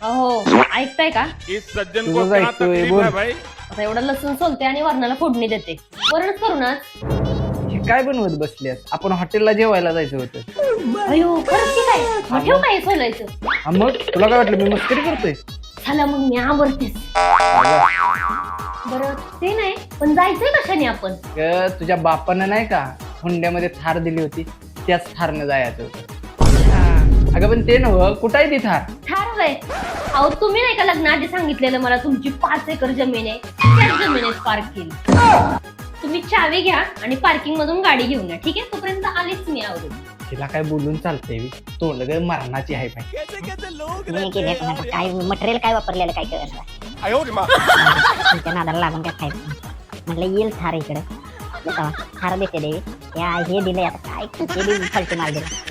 अहो ऐकताय का? इस सज्जन को तुझं क्या ऐकतोय, तकलीफ बोल. है भाई? आता एवढा लसूण सोलते आणि वरणाला फोडणी देते. वरणच करू ना. हे काय बनवत बसल्यास? आपण हॉटेलला जेवायला जायचं होतं. अयो खरंच की काय? मग ठेव काय सोलायचं? हा मग तुला काय वाटलं मी मस्करी करतोय? चला मग मी आवडतेच. बरं ते नाही पण जायचंय कशाने आपण? तुझ्या बापानं नाही का हुंड्यामध्ये थार दिली होती, त्याच थारनं जायचं होतं. अगं पण ते नव्ह, कुठं आहे ती थार? ठरवलंय. अहो तुम्ही नाही का लग्नाआधी सांगितलेलं मला तुमची 5 एकर जमीन आहे, त्याच जमिनीत पार्क केली. तुम्ही चावी घ्या आणि पार्किंग मधून गाडी घेऊन या. ठीक आहे, तोपर्यंत आलीच मी आवरून. तिला काय बोलून चालतंय बी? तोंड ग मरणाची आहे पाय. मी केले पण आता काय मटेरियल काय वापरलेलं काय कळलं तुमच्या नादाला लागून काय खायचं म्हटलं येईल थार इकडे थार देते देवी या हे दिले आता काय किती फलटी मार दिला